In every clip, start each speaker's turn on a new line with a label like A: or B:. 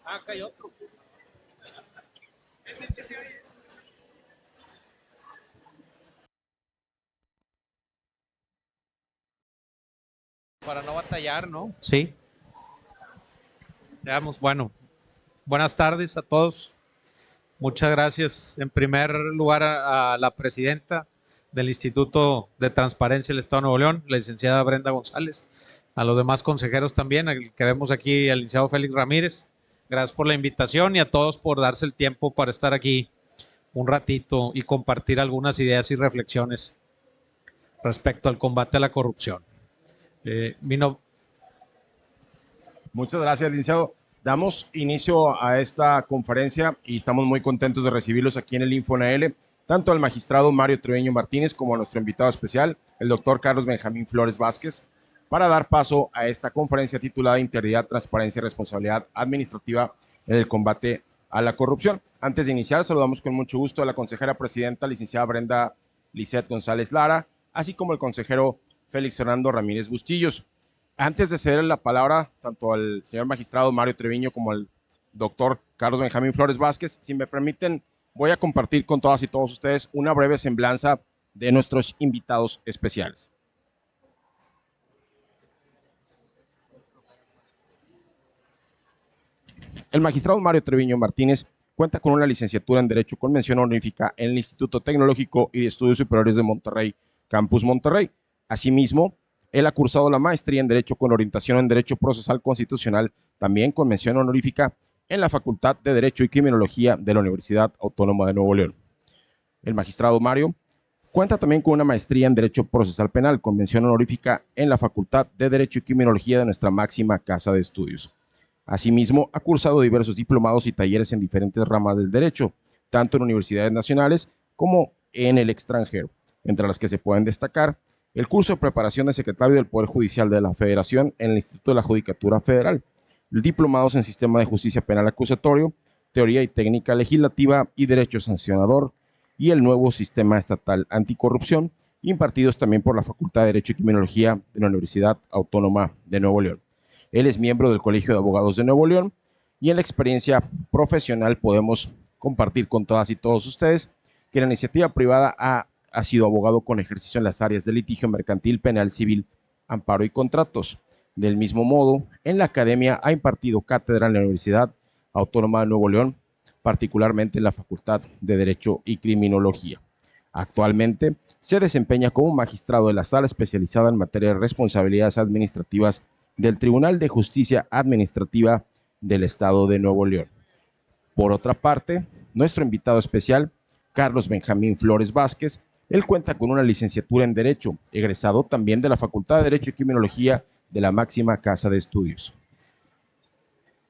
A: Acá hay otro. Para no batallar, ¿no? Sí. Veamos, bueno, buenas tardes a todos. Muchas gracias. En primer lugar, a la presidenta del Instituto de Transparencia del Estado de Nuevo León, la licenciada Brenda González, a los demás consejeros también, al que vemos aquí, al licenciado Félix Ramírez. Gracias por la invitación y a todos por darse el tiempo para estar aquí un ratito y compartir algunas ideas y reflexiones respecto al combate a la corrupción. Vino.
B: Muchas gracias, licenciado. Damos inicio a esta conferencia y estamos muy contentos de recibirlos aquí en el InfoNL, tanto al magistrado Mario Treviño Martínez como a nuestro invitado especial, el doctor Carlos Benjamín Flores Vázquez, para dar paso a esta conferencia titulada Integridad, Transparencia y Responsabilidad Administrativa en el combate a la corrupción. Antes de iniciar, saludamos con mucho gusto a la consejera presidenta, licenciada Brenda Lisset González Lara, así como el consejero Félix Fernando Ramírez Bustillos. Antes de ceder la palabra tanto al señor magistrado Mario Treviño como al doctor Carlos Benjamín Flores Vázquez, si me permiten, voy a compartir con todas y todos ustedes una breve semblanza de nuestros invitados especiales. El magistrado Mario Treviño Martínez cuenta con una licenciatura en Derecho con mención honorífica en el Instituto Tecnológico y de Estudios Superiores de Monterrey, Campus Monterrey. Asimismo, él ha cursado la maestría en Derecho con orientación en Derecho Procesal Constitucional, también con mención honorífica en la Facultad de Derecho y Criminología de la Universidad Autónoma de Nuevo León. El magistrado Mario cuenta también con una maestría en Derecho Procesal Penal, con mención honorífica en la Facultad de Derecho y Criminología de nuestra máxima casa de estudios. Asimismo, ha cursado diversos diplomados y talleres en diferentes ramas del derecho, tanto en universidades nacionales como en el extranjero, entre las que se pueden destacar el curso de preparación de secretario del Poder Judicial de la Federación en el Instituto de la Judicatura Federal, diplomados en Sistema de Justicia Penal Acusatorio, Teoría y Técnica Legislativa y Derecho Sancionador, y el nuevo Sistema Estatal Anticorrupción, impartidos también por la Facultad de Derecho y Criminología de la Universidad Autónoma de Nuevo León. Él es miembro del Colegio de Abogados de Nuevo León y en la experiencia profesional podemos compartir con todas y todos ustedes que la iniciativa privada ha sido abogado con ejercicio en las áreas de litigio mercantil, penal, civil, amparo y contratos. Del mismo modo, en la academia ha impartido cátedra en la Universidad Autónoma de Nuevo León, particularmente en la Facultad de Derecho y Criminología. Actualmente se desempeña como magistrado de la Sala Especializada en Materia de Responsabilidades Administrativas del Tribunal de Justicia Administrativa del Estado de Nuevo León. Por otra parte, nuestro invitado especial, Carlos Benjamín Flores Vázquez, él cuenta con una licenciatura en Derecho, egresado también de la Facultad de Derecho y Criminología de la máxima casa de estudios.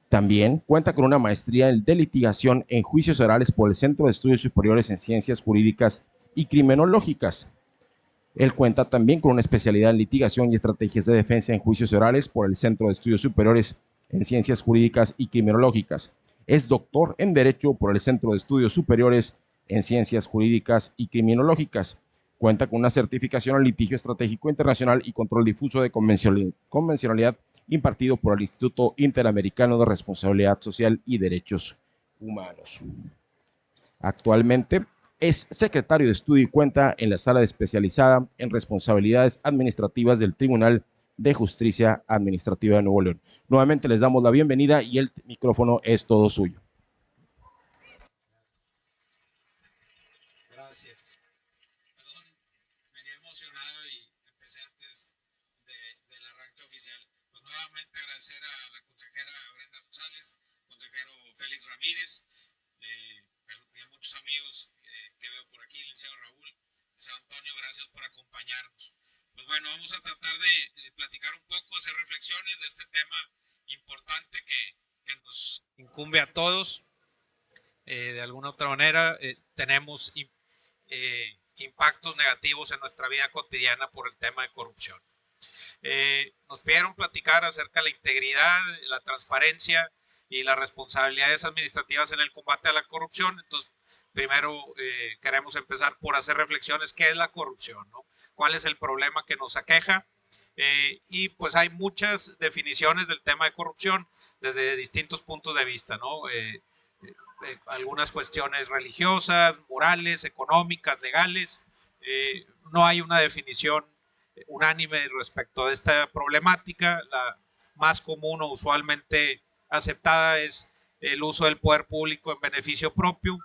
B: También cuenta con una maestría de litigación en juicios orales por el Centro de Estudios Superiores en Ciencias Jurídicas y Criminológicas. Él cuenta también con una especialidad en litigación y estrategias de defensa en juicios orales por el Centro de Estudios Superiores en Ciencias Jurídicas y Criminológicas. Es doctor en Derecho por el Centro de Estudios Superiores en Ciencias Jurídicas y Criminológicas. Cuenta con una certificación en litigio estratégico internacional y control difuso de convencionalidad impartido por el Instituto Interamericano de Responsabilidad Social y Derechos Humanos. Actualmente es secretario de estudio y cuenta en la sala especializada en responsabilidades administrativas del Tribunal de Justicia Administrativa de Nuevo León. Nuevamente les damos la bienvenida y el micrófono es todo suyo.
A: Gracias. Perdón, venía emocionado y empecé antes del arranque oficial. Pues nuevamente agradecer a la consejera Brenda González, consejero Félix Ramírez, y a muchos amigos que veo por aquí, licenciado Raúl, licenciado Antonio, gracias por acompañarnos. Pues bueno, vamos a tratar de platicar un poco, hacer reflexiones de este tema importante que nos incumbe a todos. De alguna otra manera, tenemos impactos negativos en nuestra vida cotidiana por el tema de corrupción. Nos pidieron platicar acerca de la integridad, la transparencia y las responsabilidades administrativas en el combate a la corrupción. Entonces, primero queremos empezar por hacer reflexiones. ¿Qué es la corrupción, no? ¿Cuál es el problema que nos aqueja? Y pues hay muchas definiciones del tema de corrupción desde distintos puntos de vista, ¿no? Algunas cuestiones religiosas, morales, económicas, legales. No hay una definición unánime respecto de esta problemática. La más común o usualmente aceptada es el uso del poder público en beneficio propio,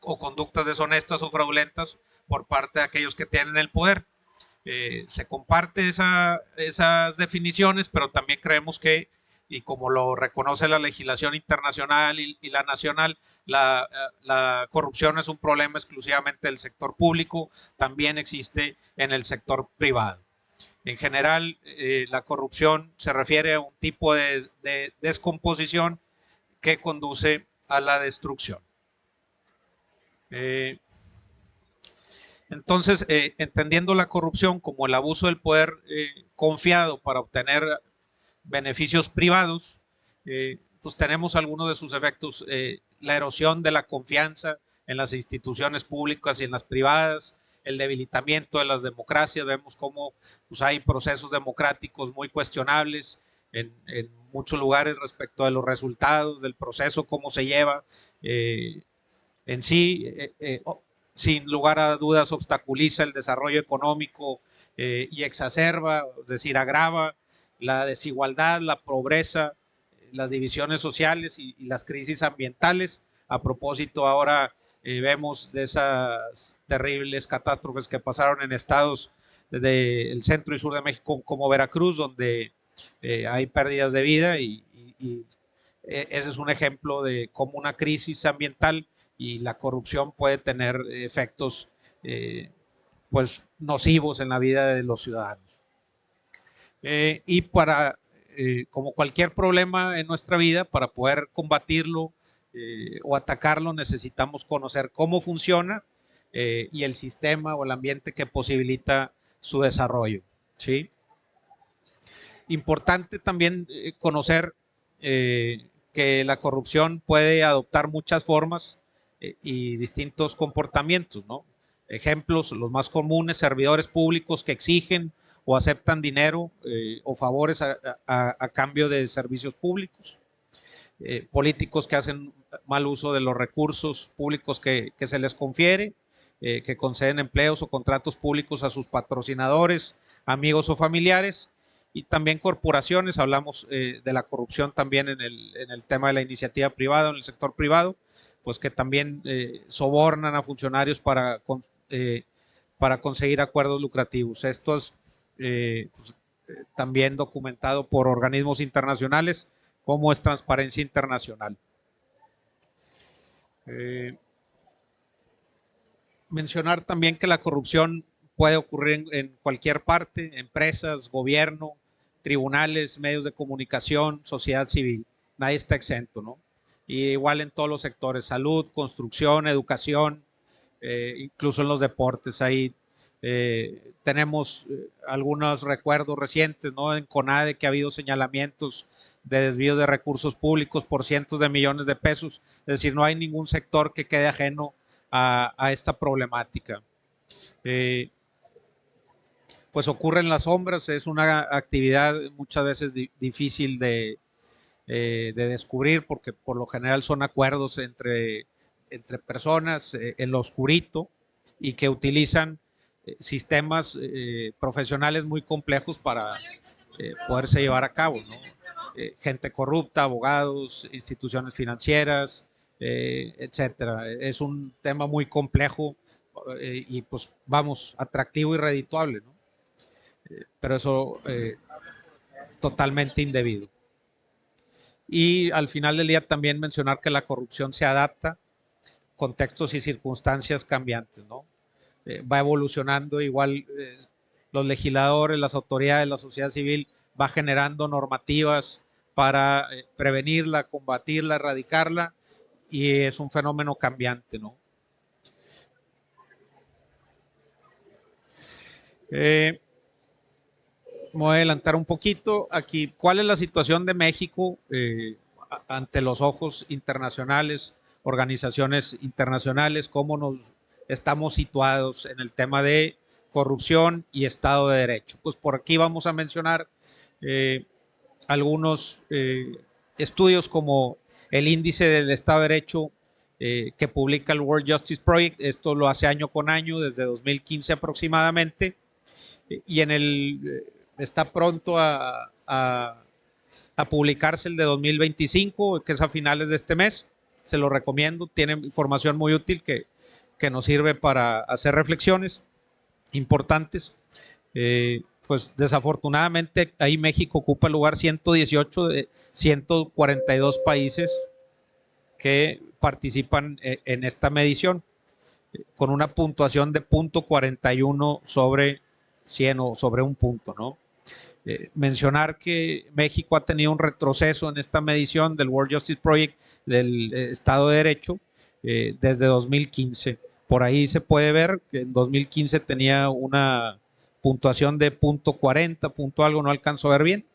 A: o conductas deshonestas o fraudulentas por parte de aquellos que tienen el poder. Se comparte esas definiciones, pero también creemos que, y como lo reconoce la legislación internacional y la nacional, la corrupción es un problema exclusivamente del sector público, también existe en el sector privado. En general, la corrupción se refiere a un tipo de descomposición que conduce a la destrucción. Entonces, entendiendo la corrupción como el abuso del poder confiado para obtener beneficios privados, pues tenemos algunos de sus efectos. La erosión de la confianza en las instituciones públicas y en las privadas, el debilitamiento de las democracias. Vemos cómo pues, hay procesos democráticos muy cuestionables en muchos lugares respecto de los resultados del proceso, cómo se lleva. En sí, sin lugar a dudas, obstaculiza el desarrollo económico y exacerba, es decir, agrava la desigualdad, la pobreza, las divisiones sociales y las crisis ambientales. A propósito, ahora vemos de esas terribles catástrofes que pasaron en estados del centro y sur de México como Veracruz, donde hay pérdidas de vida y ese es un ejemplo de cómo una crisis ambiental y la corrupción puede tener efectos pues nocivos en la vida de los ciudadanos. Y para, como cualquier problema en nuestra vida, para poder combatirlo o atacarlo, necesitamos conocer cómo funciona y el sistema o el ambiente que posibilita su desarrollo. ¿Sí? Importante también conocer que la corrupción puede adoptar muchas formas y distintos comportamientos, ¿no? Ejemplos, los más comunes: servidores públicos que exigen o aceptan dinero o favores a cambio de servicios públicos, políticos que hacen mal uso de los recursos públicos que se les confiere, que conceden empleos o contratos públicos a sus patrocinadores, amigos o familiares, y también corporaciones. Hablamos de la corrupción también en el tema de la iniciativa privada, en el sector privado, pues que también sobornan a funcionarios para conseguir acuerdos lucrativos. Esto es pues, también documentado por organismos internacionales como es Transparencia Internacional. Mencionar también que la corrupción puede ocurrir en cualquier parte: empresas, gobierno, tribunales, medios de comunicación, sociedad civil. Nadie está exento, ¿no? Y igual en todos los sectores: salud, construcción, educación, incluso en los deportes. Ahí tenemos algunos recuerdos recientes, ¿no? En CONADE, que ha habido señalamientos de desvío de recursos públicos por cientos de millones de pesos. Es decir, no hay ningún sector que quede ajeno a esta problemática. Pues ocurre en las sombras, es una actividad muchas veces difícil de descubrir, porque por lo general son acuerdos entre personas en lo oscurito y que utilizan sistemas profesionales muy complejos para poderse llevar a cabo, ¿no? Gente corrupta, abogados, instituciones financieras, etcétera. Es un tema muy complejo y pues vamos, atractivo y redituable, ¿no? Pero eso totalmente indebido. Y al final del día también mencionar que la corrupción se adapta a contextos y circunstancias cambiantes, ¿no? Va evolucionando, igual los legisladores, las autoridades, la sociedad civil va generando normativas para prevenirla, combatirla, erradicarla, y es un fenómeno cambiante, ¿no? Me voy a adelantar un poquito aquí. ¿Cuál es la situación de México ante los ojos internacionales, organizaciones internacionales? ¿Cómo nos estamos situados en el tema de
C: corrupción y Estado de Derecho. Pues por aquí vamos a mencionar algunos estudios como el índice del Estado de Derecho que publica el World Justice Project. Esto lo hace año con año, desde 2015 aproximadamente, y está pronto a publicarse el de 2025, que es a finales de este mes. Se lo recomiendo, tiene información muy útil que nos sirve para hacer reflexiones importantes. Pues desafortunadamente ahí México ocupa el lugar 118 de 142 países que participan en esta medición, con una puntuación de 0.41 sobre 100 o sobre un punto, ¿no? Mencionar que México ha tenido un retroceso en esta medición del World Justice Project del Estado de Derecho desde 2015. Por ahí se puede ver que en 2015 tenía una puntuación de 0.40, punto algo, no alcanzo a ver bien,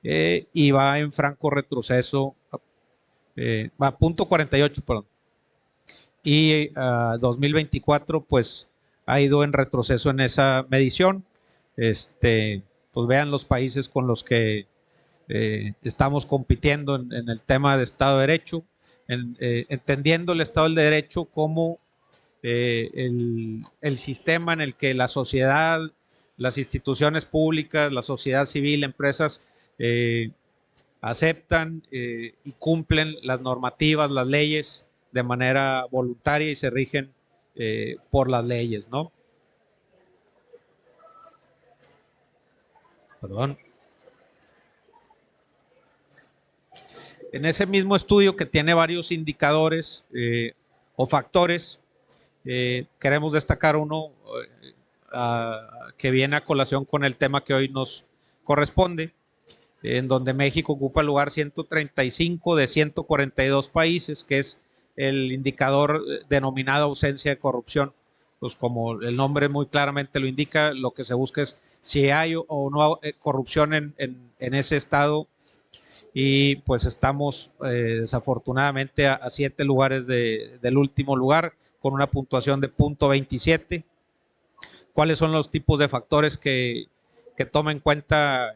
C: y va en franco retroceso, va a 0.48, perdón. Y 2024 pues ha ido en retroceso en esa medición. Pues vean los países con los que estamos compitiendo en el tema de Estado de Derecho, entendiendo el Estado del Derecho como el sistema en el que la sociedad, las instituciones públicas, la sociedad civil, empresas aceptan y cumplen las normativas, las leyes de manera voluntaria y se rigen por las leyes, ¿no? Perdón. En ese mismo estudio, que tiene varios indicadores o factores, queremos destacar uno que viene a colación con el tema que hoy nos corresponde, en donde México ocupa el lugar 135 de 142 países, que es el indicador denominado ausencia de corrupción. Pues como el nombre muy claramente lo indica, lo que se busca es si hay o no corrupción en ese estado, y pues estamos desafortunadamente a 7 lugares del último lugar, con una puntuación de 0.27. ¿Cuáles son los tipos de factores que toma en cuenta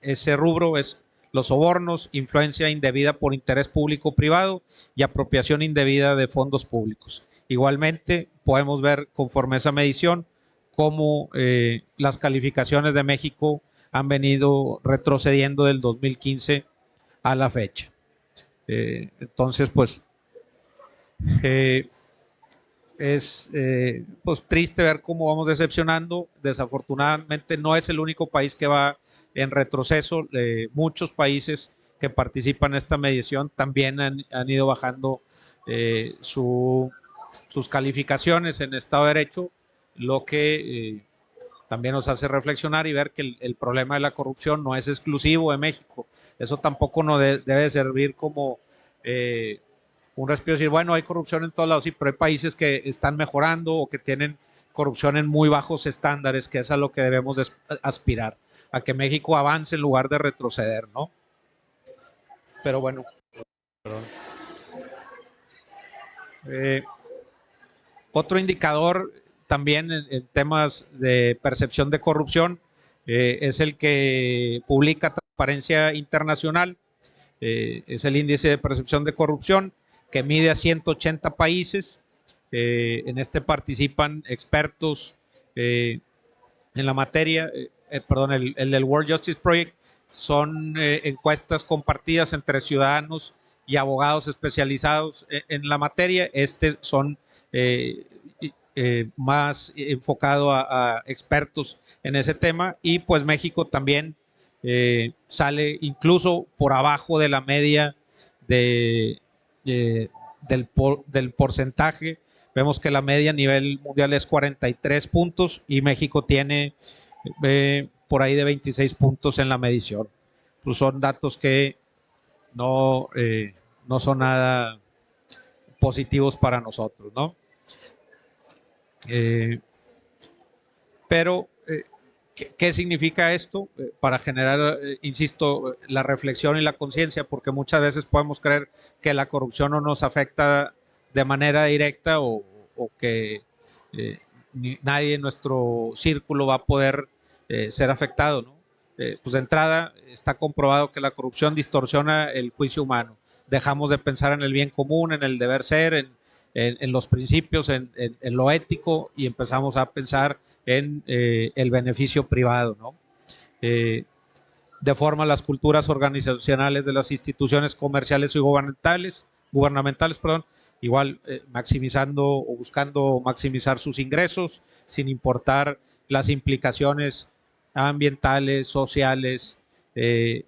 C: ese rubro? Es los sobornos, influencia indebida por interés público o privado y apropiación indebida de fondos públicos. Igualmente, podemos ver conforme a esa medición cómo las calificaciones de México han venido retrocediendo del 2015 a la fecha. Entonces, pues, es pues triste ver cómo vamos decepcionando. Desafortunadamente no es el único país que va en retroceso. Muchos países que participan en esta medición también han ido bajando sus calificaciones en Estado de Derecho, lo que también nos hace reflexionar y ver que el problema de la corrupción no es exclusivo de México. Eso tampoco nos debe servir como un respiro, decir, bueno, hay corrupción en todos lados, sí, pero hay países que están mejorando o que tienen corrupción en muy bajos estándares, que es a lo que debemos aspirar, a que México avance en lugar de retroceder, ¿no? Pero bueno, perdón. Otro indicador también en temas de percepción de corrupción es el que publica Transparencia Internacional, es el índice de percepción de corrupción, que mide a 180 países. En este participan expertos en la materia, perdón, el del World Justice Project son encuestas compartidas entre ciudadanos y abogados especializados en la materia. Son más enfocado a expertos en ese tema, y pues México también sale incluso por abajo de la media del porcentaje. Vemos que la media a nivel mundial es 43 puntos y México tiene por ahí de 26 puntos en la medición. Pues son datos que no son nada positivos para nosotros, ¿no? Pero, ¿qué significa esto? Para generar, insisto, la reflexión y la conciencia, porque muchas veces podemos creer que la corrupción no nos afecta de manera directa o que nadie en nuestro círculo va a poder ser afectado, ¿no? Pues de entrada está comprobado que la corrupción distorsiona el juicio humano. Dejamos de pensar en el bien común, en el deber ser, en los principios, en lo ético, y empezamos a pensar en el beneficio privado, ¿no? Deforma las culturas organizacionales de las instituciones comerciales y gubernamentales, igual maximizando o buscando maximizar sus ingresos sin importar las implicaciones ambientales, sociales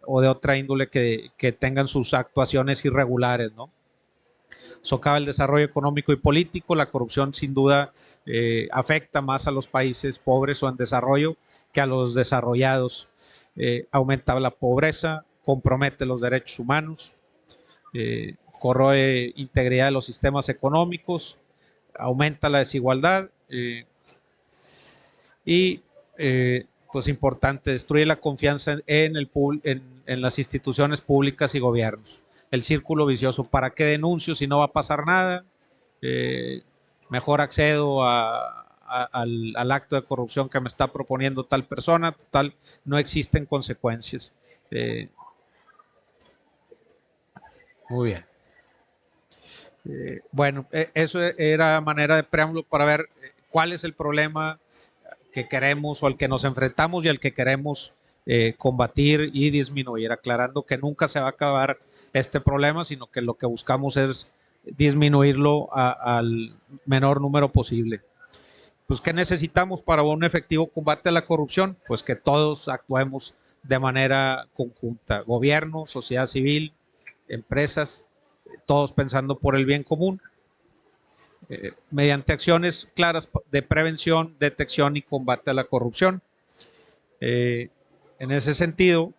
C: o de otra índole que tengan sus actuaciones irregulares, ¿no? Socava el desarrollo económico y político. La corrupción sin duda afecta más a los países pobres o en desarrollo que a los desarrollados. Aumenta la pobreza, compromete los derechos humanos, corroe integridad de los sistemas económicos, aumenta la desigualdad y pues importante, destruye la confianza en las instituciones públicas y gobiernos. El círculo vicioso, ¿para qué denuncio si no va a pasar nada? Mejor accedo al acto de corrupción que me está proponiendo tal persona, total, no existen consecuencias. Muy bien. Bueno, eso era manera de preámbulo para ver cuál es el problema que queremos o al que nos enfrentamos y al que queremos combatir y disminuir, aclarando que nunca se va a acabar este problema, sino que lo que buscamos es disminuirlo al menor número posible. Pues, ¿qué necesitamos para un efectivo combate a la corrupción? Pues que todos actuemos de manera conjunta, gobierno, sociedad civil, empresas, todos pensando por el bien común, mediante acciones claras de prevención, detección y combate a la corrupción. En ese sentido,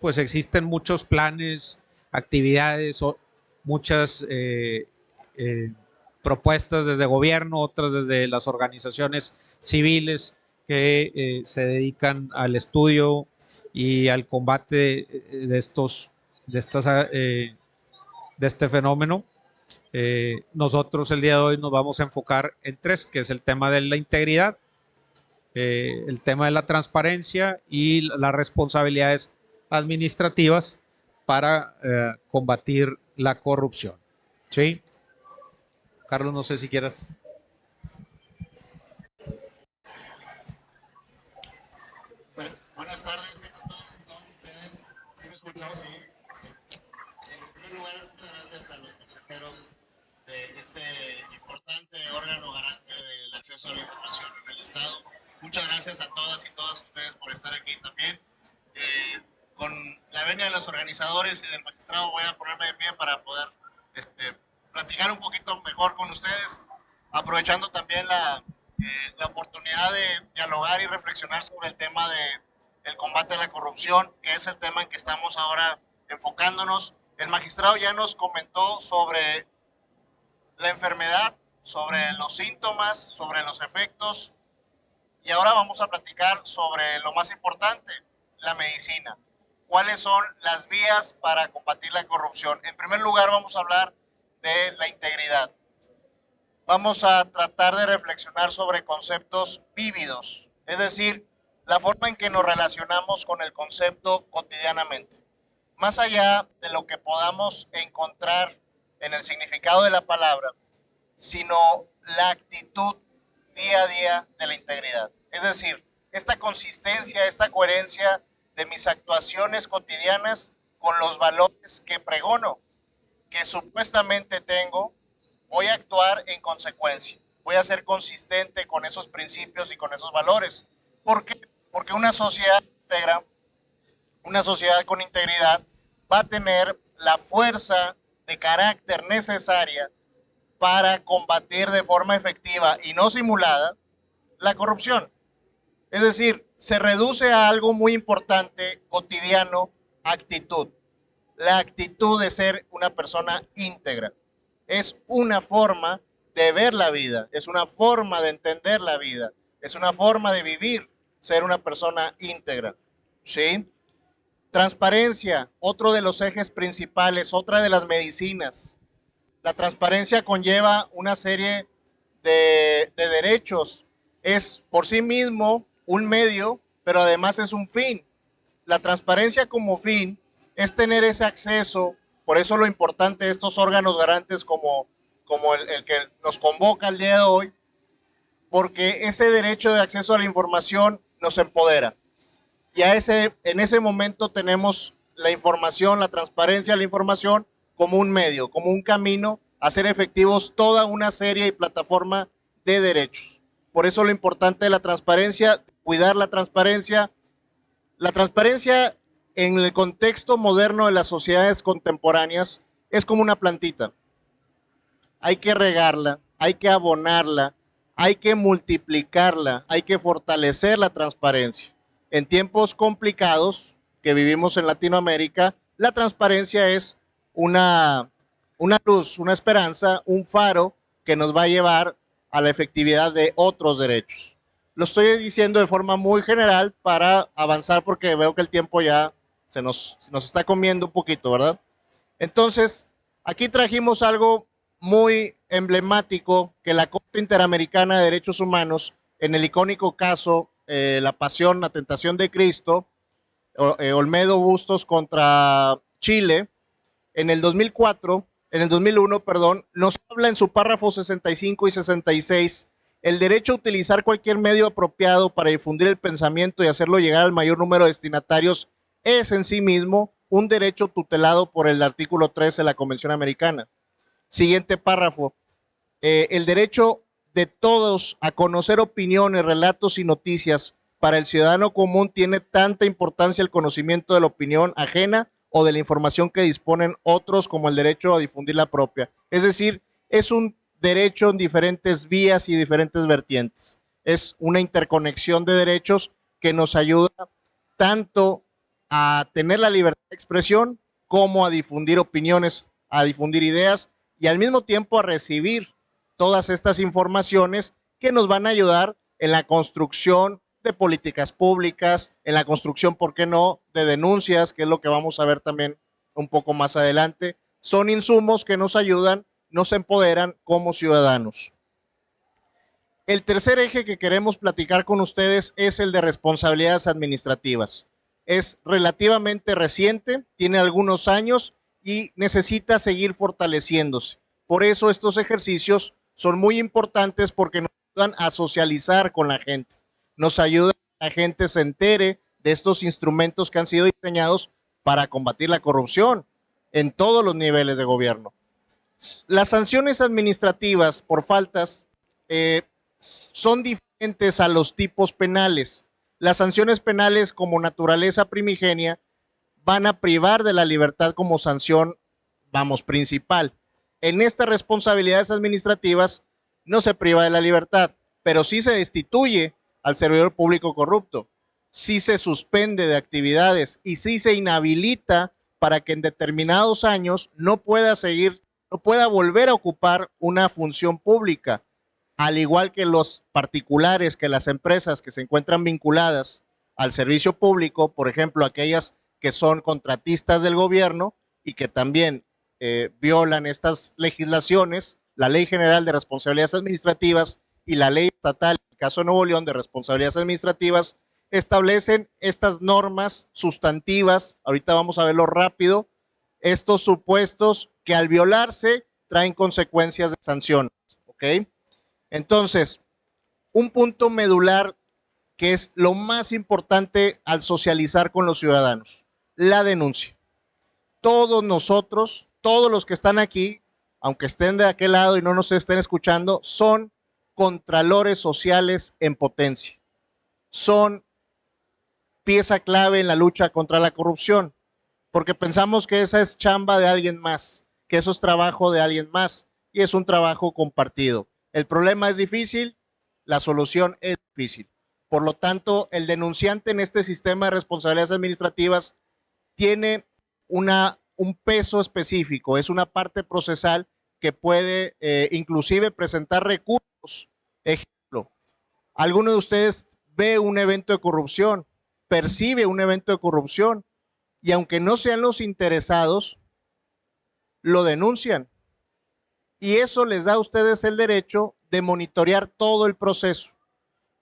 C: pues existen muchos planes, actividades, muchas propuestas desde gobierno, otras desde las organizaciones civiles que se dedican al estudio y al combate de este fenómeno. Nosotros el día de hoy nos vamos a enfocar en tres, que es el tema de la integridad, el tema de la transparencia y las responsabilidades administrativas para combatir la corrupción. ¿Sí? Carlos, no sé si quieras.
D: Bueno, buenas tardes, tengan todos y todas ustedes. ¿Sí me escuchan? Sí. En primer lugar, muchas gracias a los consejeros de este importante órgano garante del acceso a la información en el Estado. Muchas gracias a todas y todos ustedes por estar aquí también. Con la venia de los organizadores y del magistrado voy a ponerme de pie para poder platicar un poquito mejor con ustedes, aprovechando también la oportunidad de dialogar y reflexionar sobre el tema del combate a la corrupción, que es el tema en que estamos ahora enfocándonos. El magistrado ya nos comentó sobre la enfermedad, sobre los síntomas, sobre los efectos, y ahora vamos a platicar sobre lo más importante, la medicina. ¿Cuáles son las vías para combatir la corrupción? En primer lugar, vamos a hablar de la integridad. Vamos a tratar de reflexionar sobre conceptos vívidos, es decir, la forma en que nos relacionamos con el concepto cotidianamente. Más allá de lo que podamos encontrar en el significado de la palabra, sino la actitud día a día de la integridad. Es decir, esta consistencia, esta coherencia de mis actuaciones cotidianas con los valores que pregono, que supuestamente tengo, voy a actuar en consecuencia. Voy a ser consistente con esos principios y con esos valores. ¿Por qué? Porque una sociedad íntegra, una sociedad con integridad, va a tener la fuerza de carácter necesaria para combatir de forma efectiva y no simulada la corrupción. Es decir, se reduce a algo muy importante, cotidiano, actitud. La actitud de ser una persona íntegra. Es una forma de ver la vida, es una forma de entender la vida, es una forma de vivir, ser una persona íntegra. ¿Sí? Transparencia, otro de los ejes principales, otra de las medicinas. La transparencia conlleva una serie de derechos es por sí mismo un medio, pero además es un fin. La transparencia como fin es tener ese acceso, por eso lo importante de estos órganos garantes como el que nos convoca el día de hoy, porque ese derecho de acceso a la información nos empodera. Y en ese momento tenemos la información, la transparencia de la información como un medio, como un camino a hacer efectivos toda una serie y plataforma de derechos. Por eso lo importante de la transparencia, cuidar la transparencia. La transparencia en el contexto moderno de las sociedades contemporáneas es como una plantita. Hay que regarla, hay que abonarla, hay que multiplicarla, hay que fortalecer la transparencia. En tiempos complicados que vivimos en Latinoamérica, la transparencia es una luz, una esperanza, un faro que nos va a llevar a la efectividad de otros derechos. Lo estoy diciendo de forma muy general para avanzar porque veo que el tiempo ya se nos está comiendo un poquito, ¿verdad? Entonces, aquí trajimos algo muy emblemático que la Corte Interamericana de Derechos Humanos, en el icónico caso La Pasión, la Tentación de Cristo, Olmedo Bustos contra Chile, en el 2004, en el 2001, perdón, nos habla en su párrafo 65 y 66 el derecho a utilizar cualquier medio apropiado para difundir el pensamiento y hacerlo llegar al mayor número de destinatarios es en sí mismo un derecho tutelado por el artículo 13 de la Convención Americana. Siguiente párrafo. El derecho de todos a conocer opiniones, relatos y noticias para el ciudadano común tiene tanta importancia el conocimiento de la opinión ajena o de la información que disponen otros como el derecho a difundir la propia. Es decir, es un derecho en diferentes vías y diferentes vertientes. Es una interconexión de derechos que nos ayuda tanto a tener la libertad de expresión como a difundir opiniones, a difundir ideas y al mismo tiempo a recibir todas estas informaciones que nos van a ayudar en la construcción de políticas públicas, en la construcción, ¿por qué no?, de denuncias, que es lo que vamos a ver también un poco más adelante. Son insumos que nos ayudan, nos empoderan como ciudadanos. El tercer eje que queremos platicar con ustedes es el de responsabilidades administrativas. Es relativamente reciente, tiene algunos años y necesita seguir fortaleciéndose. Por eso estos ejercicios son muy importantes porque nos ayudan a socializar con la gente. Nos ayuda a que la gente se entere de estos instrumentos que han sido diseñados para combatir la corrupción en todos los niveles de gobierno. Las sanciones administrativas por faltas son diferentes a los tipos penales. Las sanciones penales como naturaleza primigenia van a privar de la libertad como sanción, principal. En estas responsabilidades administrativas no se priva de la libertad, pero sí se destituye al servidor público corrupto, sí se suspende de actividades y sí se inhabilita para que en determinados años no pueda volver a ocupar una función pública, al igual que los particulares, que las empresas que se encuentran vinculadas al servicio público, por ejemplo, aquellas que son contratistas del gobierno y que también violan estas legislaciones, la Ley General de Responsabilidades Administrativas y la Ley Estatal, en el caso de Nuevo León, de Responsabilidades Administrativas, establecen estas normas sustantivas, ahorita vamos a verlo rápido, estos supuestos que al violarse traen consecuencias de sanción, ¿ok? Entonces, un punto medular que es lo más importante al socializar con los ciudadanos, la denuncia. Todos nosotros, todos los que están aquí, aunque estén de aquel lado y no nos estén escuchando, son contralores sociales en potencia. Son pieza clave en la lucha contra la corrupción, porque pensamos que esa es chamba de alguien más, que eso es trabajo de alguien más y es un trabajo compartido. El problema es difícil, la solución es difícil. Por lo tanto, el denunciante en este sistema de responsabilidades administrativas tiene un peso específico, es una parte procesal que puede inclusive presentar recursos. Ejemplo, alguno de ustedes ve un evento de corrupción, percibe un evento de corrupción y aunque no sean los interesados, lo denuncian. Y eso les da a ustedes el derecho de monitorear todo el proceso.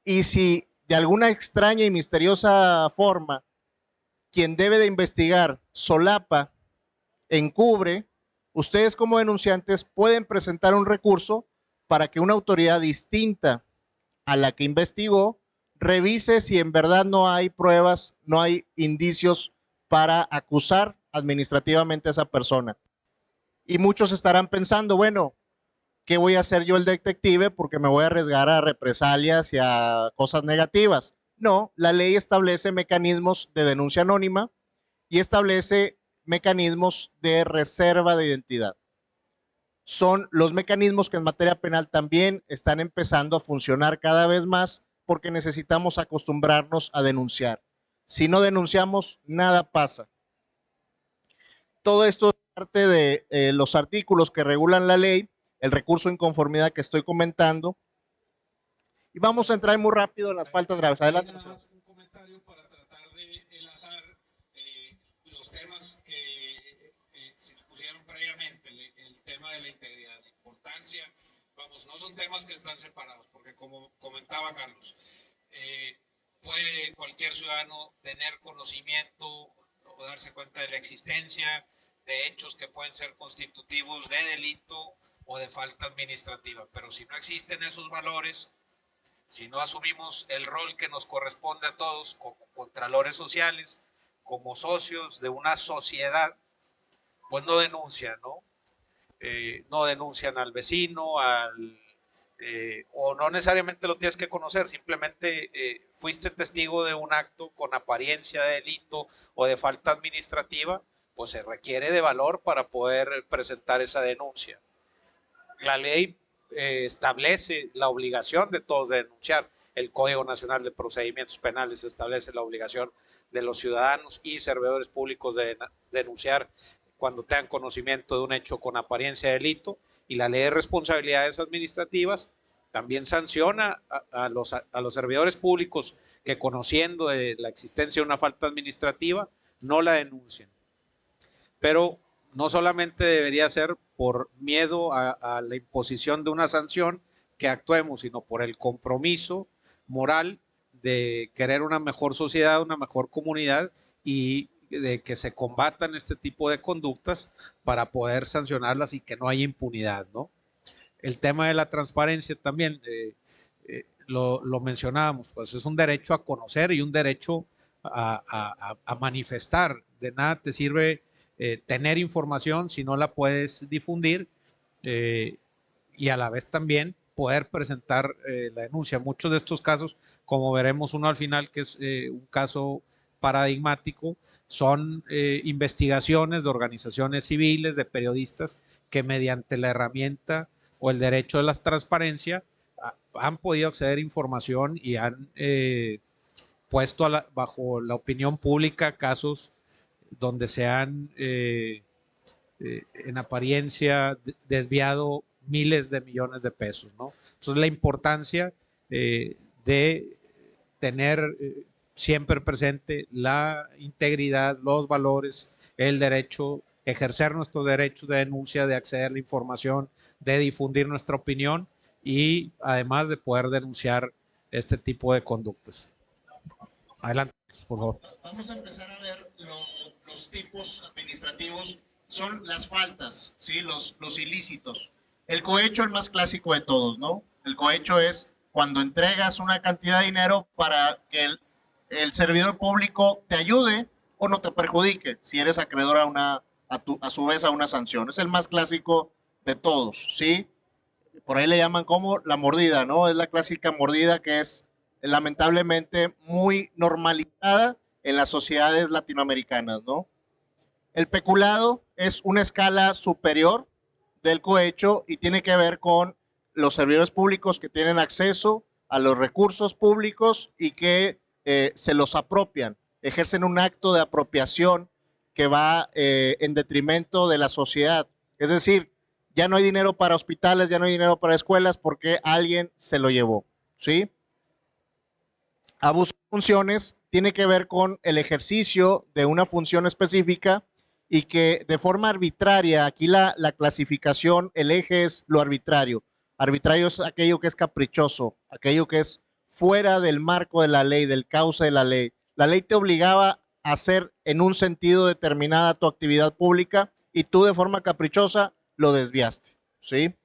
D: Y si de alguna extraña y misteriosa forma quien debe de investigar solapa, encubre, ustedes como denunciantes pueden presentar un recurso para que una autoridad distinta a la que investigó revise si en verdad no hay pruebas, no hay indicios para acusar administrativamente a esa persona. Y muchos estarán pensando, bueno, ¿qué voy a hacer yo el detective? Porque me voy a arriesgar a represalias y a cosas negativas. No, la ley establece mecanismos de denuncia anónima y establece mecanismos de reserva de identidad. Son los mecanismos que en materia penal también están empezando a funcionar cada vez más porque necesitamos acostumbrarnos a denunciar. Si no denunciamos, nada pasa. Todo esto es parte de los artículos que regulan la ley, el recurso de inconformidad que estoy comentando. Y vamos a entrar muy rápido en las faltas graves. Adelante.
A: Un comentario para tratar de enlazar los temas que se expusieron previamente, el tema de la integridad, la importancia, vamos, no son temas que están separados, porque como comentaba Carlos, puede cualquier ciudadano tener conocimiento o darse cuenta de la existencia de hechos que pueden ser constitutivos de delito o de falta administrativa, pero si no existen esos valores, si no asumimos el rol que nos corresponde a todos como contralores sociales, como socios de una sociedad, pues no denuncian, ¿no? No denuncian al vecino, o no necesariamente lo tienes que conocer, simplemente fuiste testigo de un acto con apariencia de delito o de falta administrativa, pues se requiere de valor para poder presentar esa denuncia. La ley establece la obligación de todos de denunciar. El Código Nacional de Procedimientos Penales establece la obligación de los ciudadanos y servidores públicos de denunciar cuando tengan conocimiento de un hecho con apariencia de delito, y la ley de responsabilidades administrativas también sanciona a los servidores públicos que, conociendo de la existencia de una falta administrativa, no la denuncien. Pero no solamente debería ser por miedo a la imposición de una sanción que actuemos, sino por el compromiso moral de querer una mejor sociedad, una mejor comunidad, y de que se combatan este tipo de conductas para poder sancionarlas y que no haya impunidad, ¿no? El tema de la transparencia también lo mencionábamos, pues es un derecho a conocer y un derecho a manifestar. De nada te sirve tener información si no la puedes difundir, y a la vez también poder presentar la denuncia. Muchos de estos casos, como veremos uno al final, que es un caso paradigmático, son investigaciones de organizaciones civiles, de periodistas, que mediante la herramienta o el derecho de la transparencia han podido acceder a información y han puesto bajo la opinión pública casos donde se han en apariencia desviado miles de millones de pesos, ¿no? Entonces la importancia de tener siempre presente la integridad, los valores, el derecho, ejercer nuestros derechos de denuncia, de acceder a la información, de difundir nuestra opinión y además de poder denunciar este tipo de conductas. Adelante, por favor.
D: Vamos a empezar a ver los tipos administrativos. Son las faltas, ¿sí? Los ilícitos. El cohecho, el más clásico de todos, ¿no? El cohecho es cuando entregas una cantidad de dinero para que el servidor público te ayude o no te perjudique, si eres acreedor a su vez a una sanción. Es el más clásico de todos, ¿sí? Por ahí le llaman como la mordida, ¿no? Es la clásica mordida que es lamentablemente muy normalizada en las sociedades latinoamericanas, ¿no? El peculado es una escala superior del cohecho y tiene que ver con los servidores públicos que tienen acceso a los recursos públicos y que se los apropian, ejercen un acto de apropiación que va en detrimento de la sociedad. Es decir, ya no hay dinero para hospitales, ya no hay dinero para escuelas porque alguien se lo llevó, ¿sí? Abuso de funciones tiene que ver con el ejercicio de una función específica y que de forma arbitraria, aquí la clasificación, el eje es lo arbitrario. Arbitrario es aquello que es caprichoso, aquello que es fuera del marco de la ley, del cauce de la ley. La ley te obligaba a hacer en un sentido determinada tu actividad pública y tú de forma caprichosa lo desviaste, ¿sí?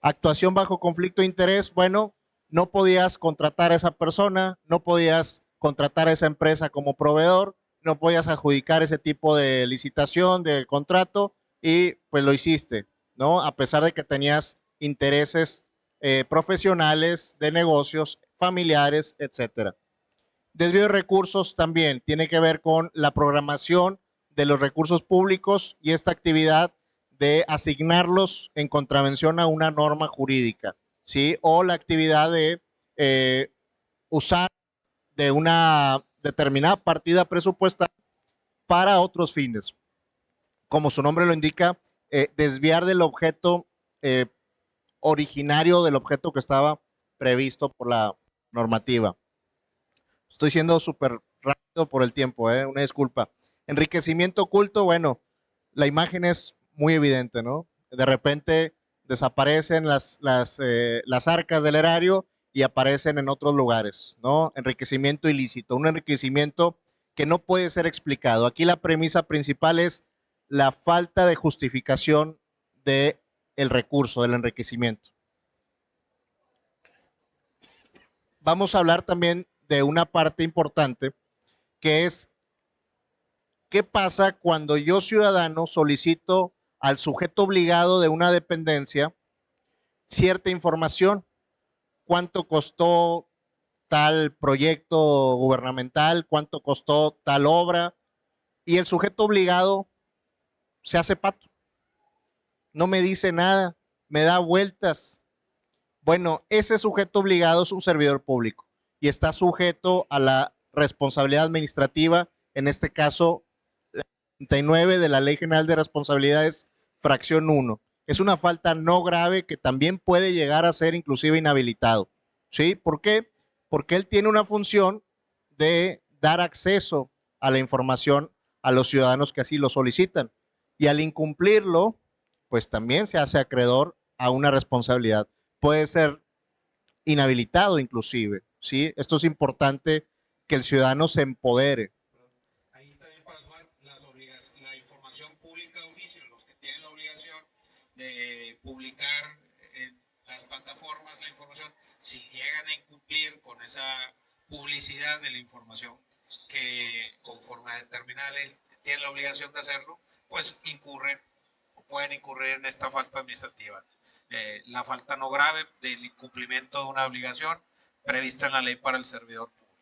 D: Actuación bajo conflicto de interés, bueno, no podías contratar a esa persona, no podías contratar a esa empresa como proveedor, no podías adjudicar ese tipo de licitación, de contrato, y pues lo hiciste, ¿no? A pesar de que tenías intereses profesionales, de negocios, familiares, etcétera. Desvío de recursos también tiene que ver con la programación de los recursos públicos y esta actividad de asignarlos en contravención a una norma jurídica, ¿sí? O la actividad de usar de una determinada partida presupuestal para otros fines. Como su nombre lo indica, desviar del objeto originario, del objeto que estaba previsto por la normativa. Estoy siendo súper rápido por el tiempo, una disculpa. Enriquecimiento oculto, bueno, la imagen es muy evidente, ¿no? De repente desaparecen las arcas del erario y aparecen en otros lugares, ¿no? Enriquecimiento ilícito, un enriquecimiento que no puede ser explicado. Aquí la premisa principal es la falta de justificación del recurso, del enriquecimiento. Vamos a hablar también de una parte importante que es qué pasa cuando yo ciudadano solicito al sujeto obligado de una dependencia cierta información, cuánto costó tal proyecto gubernamental, cuánto costó tal obra, y el sujeto obligado se hace pato, no me dice nada, me da vueltas. Bueno, ese sujeto obligado es un servidor público y está sujeto a la responsabilidad administrativa, en este caso, la 39 de la Ley General de Responsabilidades, fracción 1. Es una falta no grave que también puede llegar a ser inclusive inhabilitado. ¿Sí? ¿Por qué? Porque él tiene una función de dar acceso a la información a los ciudadanos que así lo solicitan. Y al incumplirlo, pues también se hace acreedor a una responsabilidad. Puede ser inhabilitado inclusive, ¿sí? Esto es importante que el ciudadano se empodere.
A: Ahí también para sumar la información pública de oficio, los que tienen la obligación de publicar en las plataformas la información, si llegan a incumplir con esa publicidad de la información que conforme a determinada ley tienen la obligación de hacerlo, pues pueden incurrir en esta falta administrativa. La falta no grave del incumplimiento de una obligación prevista en la ley para el servidor público.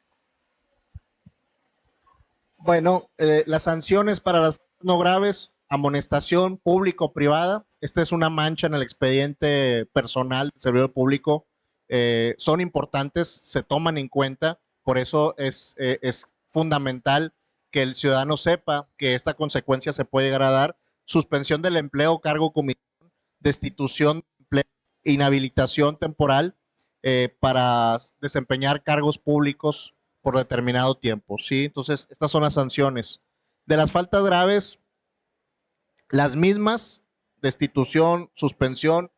D: Bueno, las sanciones para las faltas no graves, amonestación pública o privada. Esta es una mancha en el expediente personal del servidor público. Son importantes, se toman en cuenta, por eso es fundamental que el ciudadano sepa que esta consecuencia se puede llegar a dar. Suspensión del empleo, cargo, comisión, destitución de empleo, inhabilitación temporal para desempeñar cargos públicos por determinado tiempo, ¿sí? Entonces, estas son las sanciones. De las faltas graves, las mismas, destitución, suspensión,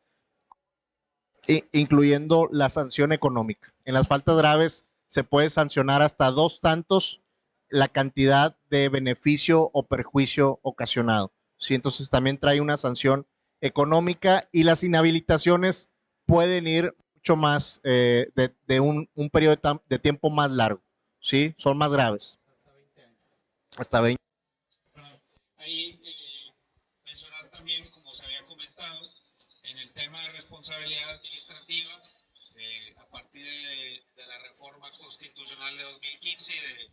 D: incluyendo la sanción económica. En las faltas graves se puede sancionar hasta 2 tantos la cantidad de beneficio o perjuicio ocasionado, ¿sí? Entonces, también trae una sanción económica y las inhabilitaciones pueden ir mucho más de un periodo de tiempo más largo. Sí, son más graves.
A: Hasta 20 años.
D: Hasta 20.
A: Ahí mencionar también, como se había comentado, en el tema de responsabilidad administrativa, a partir de la reforma constitucional de 2015 y de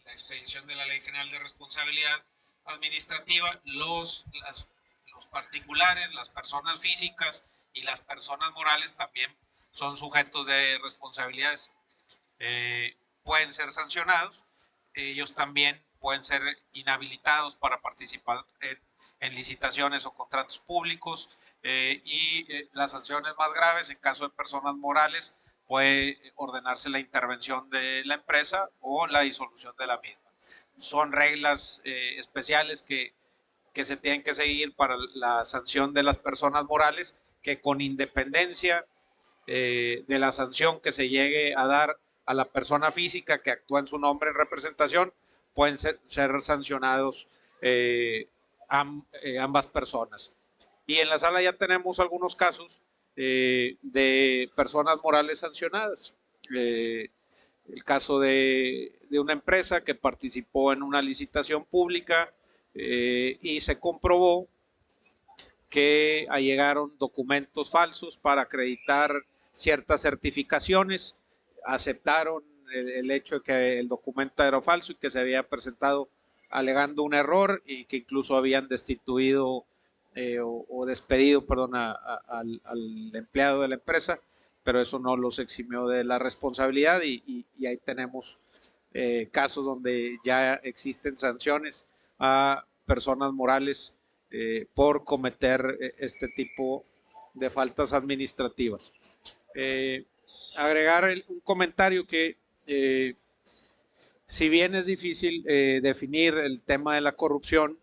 A: la expedición de la Ley General de Responsabilidad Administrativa, los particulares, las personas físicas y las personas morales también son sujetos de responsabilidades. Pueden ser sancionados, ellos también pueden ser inhabilitados para participar en licitaciones o contratos públicos y las sanciones más graves en caso de personas morales puede ordenarse la intervención de la empresa o la disolución de la misma. Son reglas especiales que se tienen que seguir para la sanción de las personas morales que con independencia
C: de la sanción que se llegue a dar a la persona física que actúa en su nombre en representación, pueden ser sancionados ambas personas. Y en la sala ya tenemos algunos casos de personas morales sancionadas. El caso de una empresa que participó en una licitación pública y se comprobó que allegaron documentos falsos para acreditar ciertas certificaciones, aceptaron el hecho de que el documento era falso y que se había presentado alegando un error y que incluso habían destituido o despedido, perdón, al empleado de la empresa, pero eso no los eximió de la responsabilidad y ahí tenemos casos donde ya existen sanciones a personas morales por cometer este tipo de faltas administrativas. Agregar un comentario que si bien es difícil definir el tema de la corrupción,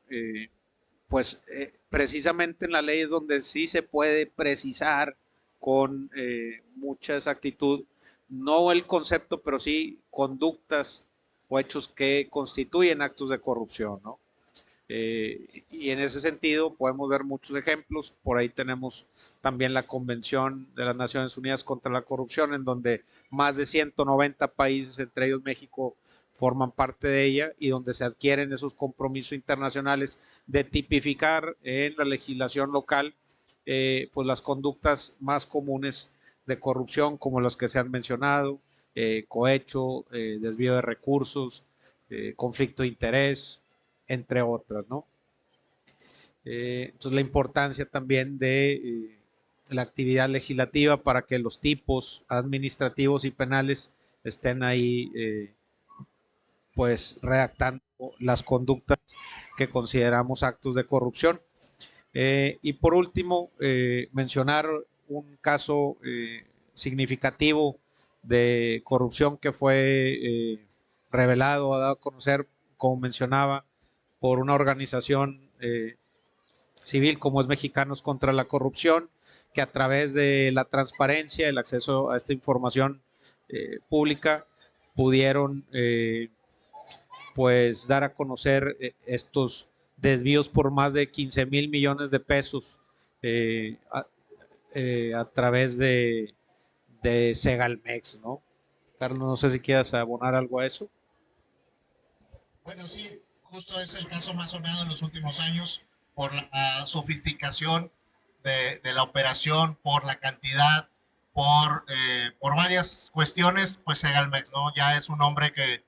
C: pues precisamente en la ley es donde sí se puede precisar con mucha exactitud, no el concepto, pero sí conductas o hechos que constituyen actos de corrupción, ¿no? Y en ese sentido podemos ver muchos ejemplos. Por ahí tenemos también la Convención de las Naciones Unidas contra la Corrupción, en donde más de 190 países, entre ellos México, forman parte de ella y donde se adquieren esos compromisos internacionales de tipificar en la legislación local pues las conductas más comunes de corrupción, como las que se han mencionado, cohecho, desvío de recursos, conflicto de interés, entre otras, ¿no? Entonces la importancia también de la actividad legislativa para que los tipos administrativos y penales estén ahí pues redactando las conductas que consideramos actos de corrupción. Y por último, mencionar un caso significativo de corrupción que fue revelado, dado a conocer, como mencionaba, por una organización civil como es Mexicanos contra la Corrupción, que a través de la transparencia, el acceso a esta información pública, pudieron pues dar a conocer estos desvíos por más de 15,000 millones de pesos a través de Segalmex, ¿no? Carlos, no sé si quieras abonar algo a eso.
D: Bueno, sí, justo es el caso más sonado en los últimos años por la sofisticación de la operación, por la cantidad, por varias cuestiones, pues Segalmex, ¿no? Ya es un hombre que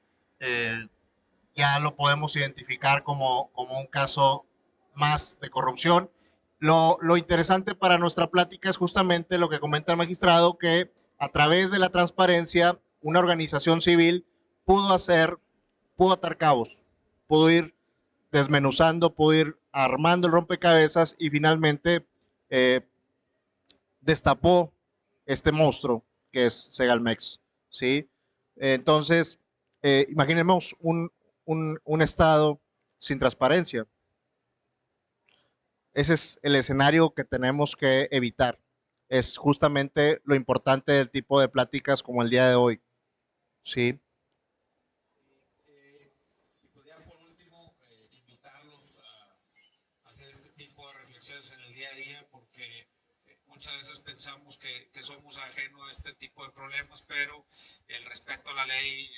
D: ya lo podemos identificar como un caso más de corrupción. Lo interesante para nuestra plática es justamente lo que comenta el magistrado, que a través de la transparencia, una organización civil pudo atar cabos, pudo ir desmenuzando, pudo ir armando el rompecabezas y finalmente destapó este monstruo que es Segalmex, ¿sí? Entonces, imaginemos un Estado sin transparencia. Ese es el escenario que tenemos que evitar. Es justamente lo importante del tipo de pláticas como el día de hoy, ¿sí?
A: Y pues ya por último, invitarlos a hacer este tipo de reflexiones en el día a día, porque muchas veces pensamos que somos ajenos a este tipo de problemas, pero el respeto a la ley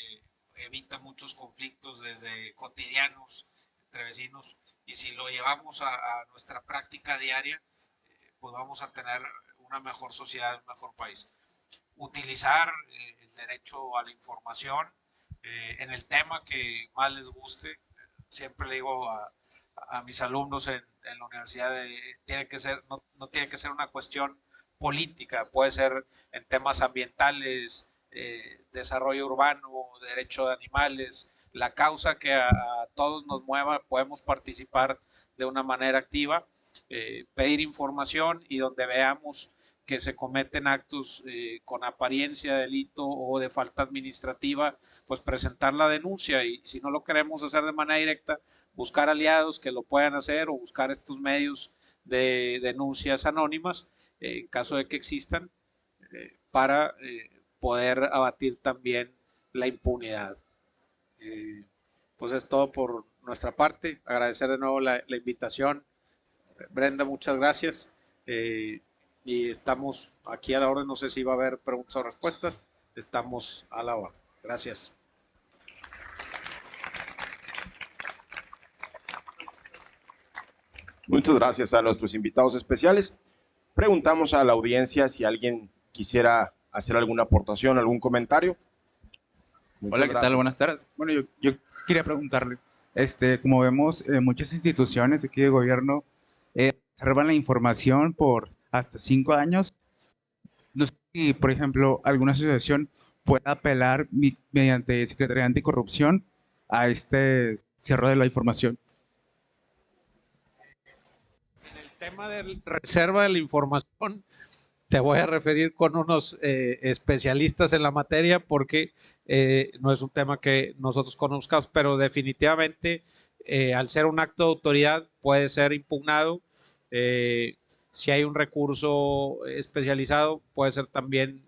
A: evita muchos conflictos desde cotidianos entre vecinos, y si lo llevamos a nuestra práctica diaria, pues vamos a tener una mejor sociedad, un mejor país. Utilizar el derecho a la información en el tema que más les guste. Siempre le digo a mis alumnos en la universidad, tiene que ser, no tiene que ser una cuestión política, puede ser en temas ambientales, desarrollo urbano, derecho de animales, la causa que a todos nos mueva, podemos participar de una manera activa, pedir información, y donde veamos que se cometen actos con apariencia de delito o de falta administrativa, pues presentar la denuncia, y si no lo queremos hacer de manera directa, buscar aliados que lo puedan hacer o buscar estos medios de denuncias anónimas en caso de que existan.
C: para poder abatir también la impunidad. Pues es todo por nuestra parte. Agradecer de nuevo la invitación. Brenda, muchas gracias. Y estamos aquí a la orden. No sé si va a haber preguntas o respuestas. Estamos a la orden. Gracias.
B: Muchas gracias a nuestros invitados especiales. Preguntamos a la audiencia si alguien quisiera hacer alguna aportación, algún comentario. Muchas
E: Hola, ¿qué
B: gracias.
E: tal? Buenas tardes. Bueno, yo quería preguntarle, como vemos, muchas instituciones aquí de gobierno reservan la información por hasta 5 años. No sé si, por ejemplo, alguna asociación pueda apelar mediante Secretaría Anticorrupción a este cierre de la información.
C: En el tema de reserva de la información, te voy a referir con unos especialistas en la materia porque no es un tema que nosotros conozcamos, pero definitivamente al ser un acto de autoridad puede ser impugnado. Si hay un recurso especializado, puede ser también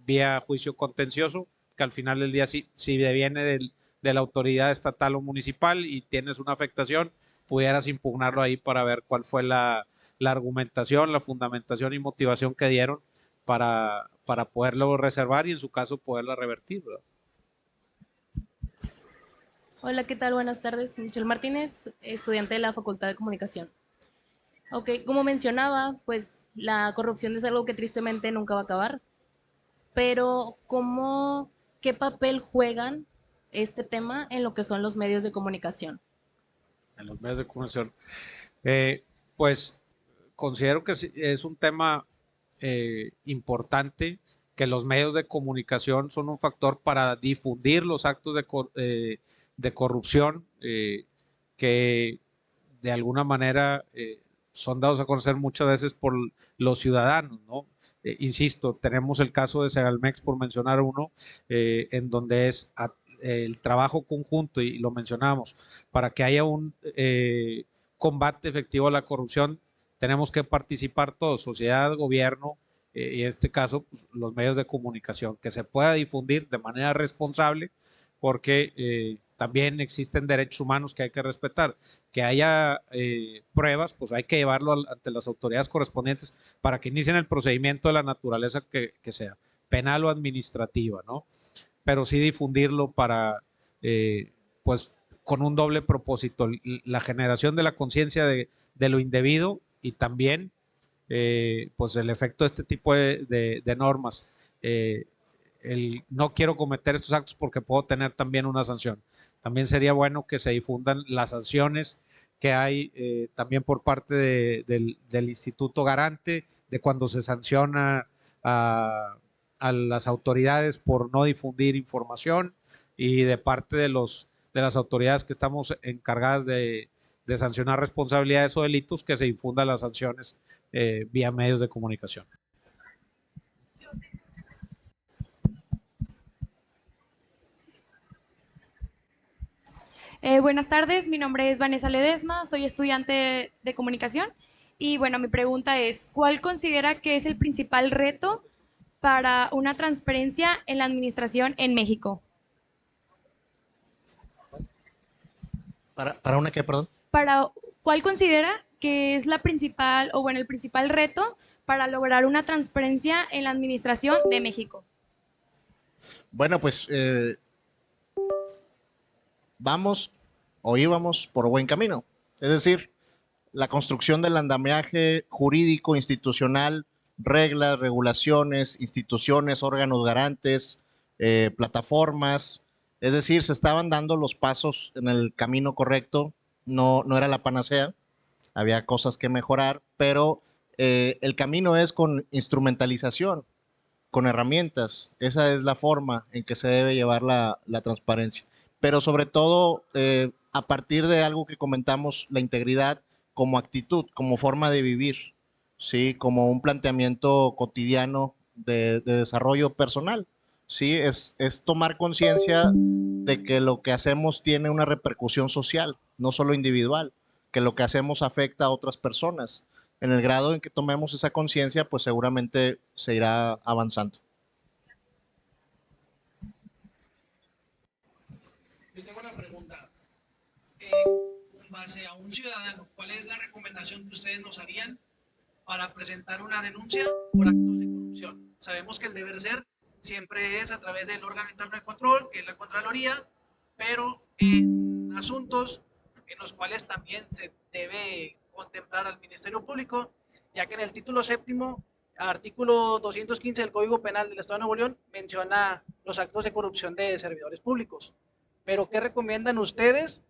C: vía juicio contencioso, que al final del día si deviene de la autoridad estatal o municipal y tienes una afectación, pudieras impugnarlo ahí para ver cuál fue la argumentación, la fundamentación y motivación que dieron para poderlo reservar y en su caso poderla revertir, ¿verdad?
F: Hola, ¿qué tal? Buenas tardes. Michelle Martínez, estudiante de la Facultad de Comunicación. Ok, como mencionaba, pues la corrupción es algo que tristemente nunca va a acabar, pero ¿qué papel juegan este tema en lo que son los medios de comunicación?
C: En los medios de comunicación. Pues considero que es un tema importante, que los medios de comunicación son un factor para difundir los actos de corrupción que de alguna manera son dados a conocer muchas veces por los ciudadanos, ¿no? Insisto, tenemos el caso de Segalmex, por mencionar uno, en donde es el trabajo conjunto, y lo mencionamos, para que haya un combate efectivo a la corrupción, tenemos que participar todos, sociedad, gobierno, y en este caso pues, los medios de comunicación, que se pueda difundir de manera responsable, porque también existen derechos humanos que hay que respetar. Que haya pruebas, pues hay que llevarlo ante las autoridades correspondientes para que inicien el procedimiento de la naturaleza que sea, penal o administrativa, ¿no? Pero sí difundirlo para, pues, con un doble propósito, la generación de la conciencia de lo indebido y también, pues, el efecto de este tipo de normas. No quiero cometer estos actos porque puedo tener también una sanción. También sería bueno que se difundan las sanciones que hay también por parte del Instituto Garante, de cuando se sanciona a las autoridades por no difundir información, y de parte de las autoridades que estamos encargadas de sancionar responsabilidades o delitos, que se difundan las sanciones vía medios de comunicación.
G: Buenas tardes, mi nombre es Vanessa Ledesma, soy estudiante de comunicación y bueno, mi pregunta es, ¿cuál considera que es el principal reto para una transparencia en la administración en México?
D: ¿Para una qué, perdón?
G: ¿Cuál considera que es la principal, o bueno, el principal reto para lograr una transparencia en la administración de México?
D: Bueno, pues íbamos por buen camino. Es decir, la construcción del andamiaje jurídico, institucional, reglas, regulaciones, instituciones, órganos garantes, plataformas. Es decir, se estaban dando los pasos en el camino correcto. No era la panacea, había cosas que mejorar, pero el camino es con instrumentalización, con herramientas. Esa es la forma en que se debe llevar la transparencia. Pero sobre todo, a partir de algo que comentamos, la integridad como actitud, como forma de vivir, ¿sí? Como un planteamiento cotidiano de desarrollo personal. ¿Sí? Es tomar conciencia de que lo que hacemos tiene una repercusión social, no solo individual, que lo que hacemos afecta a otras personas. en el grado en que tomemos esa conciencia, pues seguramente se irá avanzando.
H: Yo tengo una pregunta. Con base a un ciudadano, ¿cuál es la recomendación que ustedes nos harían para presentar una denuncia por actos de corrupción? Sabemos que el deber ser siempre es a través del órgano interno de control, que es la Contraloría, pero en asuntos en los cuales también se debe contemplar al Ministerio Público, ya que en el título séptimo, artículo 215 del Código Penal del Estado de Nuevo León, menciona los actos de corrupción de servidores públicos. Pero, ¿qué recomiendan ustedes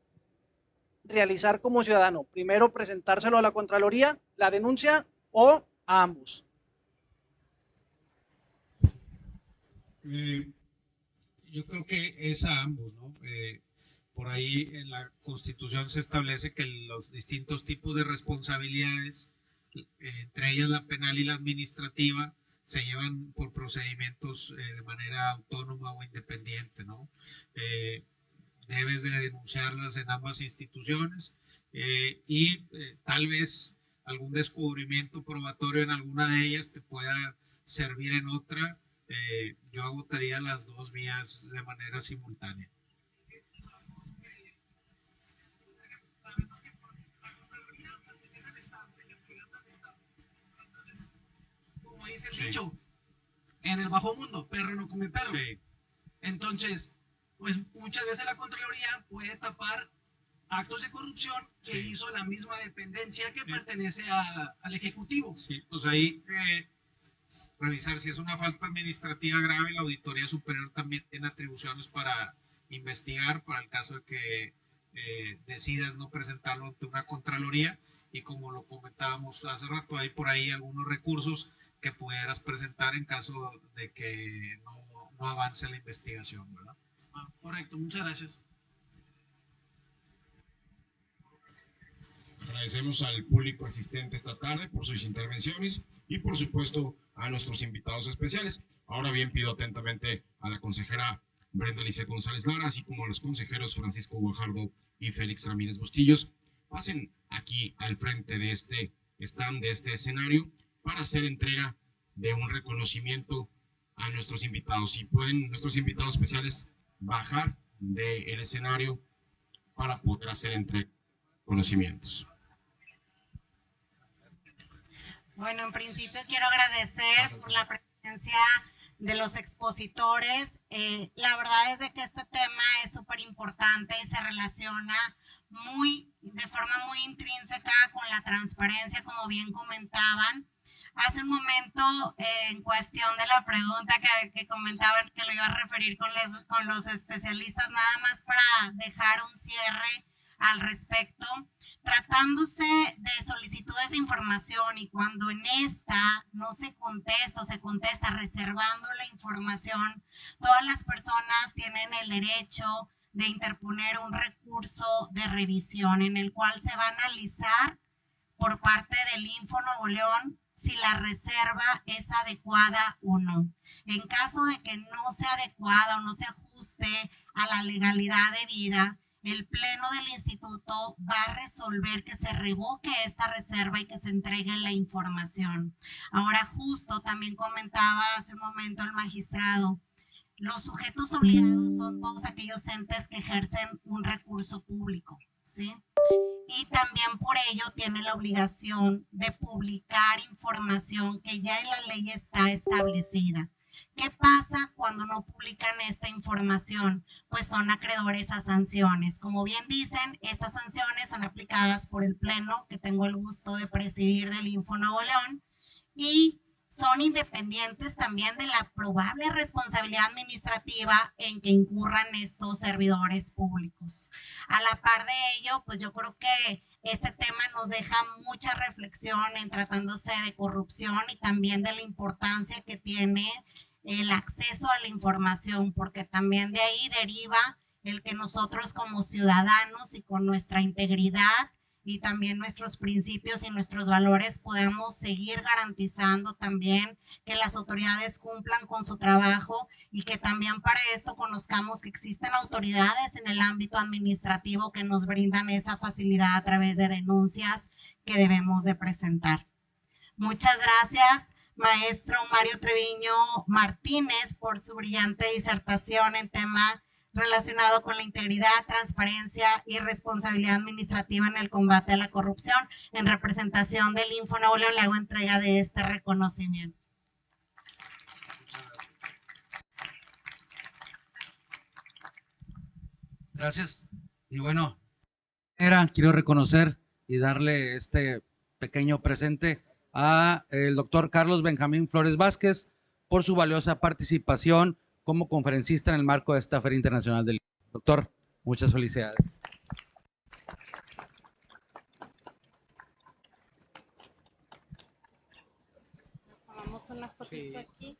H: realizar como ciudadano? Primero, presentárselo a la Contraloría, la denuncia, o a ambos.
C: Yo creo que es a ambos, ¿no? Por ahí en la Constitución se establece que los distintos tipos de responsabilidades, entre ellas la penal y la administrativa, se llevan por procedimientos de manera autónoma o independiente, ¿no? Debes de denunciarlas en ambas instituciones y tal vez algún descubrimiento probatorio en alguna de ellas te pueda servir en otra. Yo agotaría las dos vías de manera simultánea.
H: Como dice el dicho, en el bajo mundo, perro no come perro.
C: Sí.
H: Entonces, pues muchas veces la Contraloría puede tapar actos de corrupción que hizo la misma dependencia que pertenece al Ejecutivo.
C: Sí, pues ahí revisar si es una falta administrativa grave. La Auditoría Superior también tiene atribuciones para investigar para el caso de que decidas no presentarlo ante una Contraloría, y como lo comentábamos hace rato, hay por ahí algunos recursos que pudieras presentar en caso de que no avance la investigación, ¿verdad?
H: Correcto, muchas gracias.
B: Agradecemos al público asistente esta tarde por sus intervenciones y por supuesto a nuestros invitados especiales. Ahora bien, pido atentamente a la consejera Brenda Lisset González Lara, así como a los consejeros Francisco Guajardo y Félix Ramírez Bustillos, pasen aquí al frente de este stand, de este escenario, para hacer entrega de un reconocimiento a nuestros invitados. Si pueden nuestros invitados especiales bajar del escenario para poder hacer entrega de conocimientos.
I: Bueno, en principio quiero agradecer por la presencia de los expositores. La verdad es de que este tema es súper importante y se relaciona de forma muy intrínseca con la transparencia, como bien comentaban. Hace un momento, en cuestión de la pregunta que comentaban que lo iba a referir con los especialistas, nada más para dejar un cierre al respecto. Tratándose de solicitudes de información y cuando en esta no se contesta o se contesta reservando la información, todas las personas tienen el derecho de interponer un recurso de revisión en el cual se va a analizar por parte del Info Nuevo León si la reserva es adecuada o no. En caso de que no sea adecuada o no se ajuste a la legalidad debida, el Pleno del Instituto va a resolver que se revoque esta reserva y que se entregue la información. Ahora, justo también comentaba hace un momento el magistrado, los sujetos obligados son todos aquellos entes que ejercen un recurso público, ¿sí? Y también por ello tiene la obligación de publicar información que ya en la ley está establecida. ¿Qué pasa cuando no publican esta información? Pues son acreedores a sanciones. Como bien dicen, estas sanciones son aplicadas por el Pleno, que tengo el gusto de presidir del Info Nuevo León, y son independientes también de la probable responsabilidad administrativa en que incurran estos servidores públicos. A la par de ello, pues yo creo que este tema nos deja mucha reflexión en tratándose de corrupción y también de la importancia que tiene el acceso a la información, porque también de ahí deriva el que nosotros como ciudadanos y con nuestra integridad y también nuestros principios y nuestros valores podamos seguir garantizando también que las autoridades cumplan con su trabajo y que también para esto conozcamos que existen autoridades en el ámbito administrativo que nos brindan esa facilidad a través de denuncias que debemos de presentar. Muchas gracias, maestro Mario Treviño Martínez, por su brillante disertación en tema relacionado con la integridad, transparencia y responsabilidad administrativa en el combate a la corrupción. En representación del Infonaudio le hago entrega de este reconocimiento.
J: Gracias. Y bueno, quiero reconocer y darle este pequeño presente a el doctor Carlos Benjamín Flores Vázquez por su valiosa participación como conferencista en el marco de esta Feria Internacional del Libro. Doctor, muchas felicidades.
I: Tomamos una fotito aquí.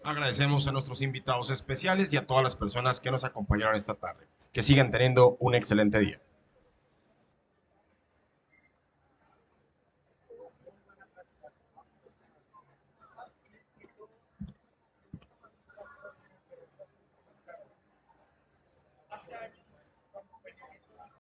B: Agradecemos a nuestros invitados especiales y a todas las personas que nos acompañaron esta tarde. Que sigan teniendo un excelente día.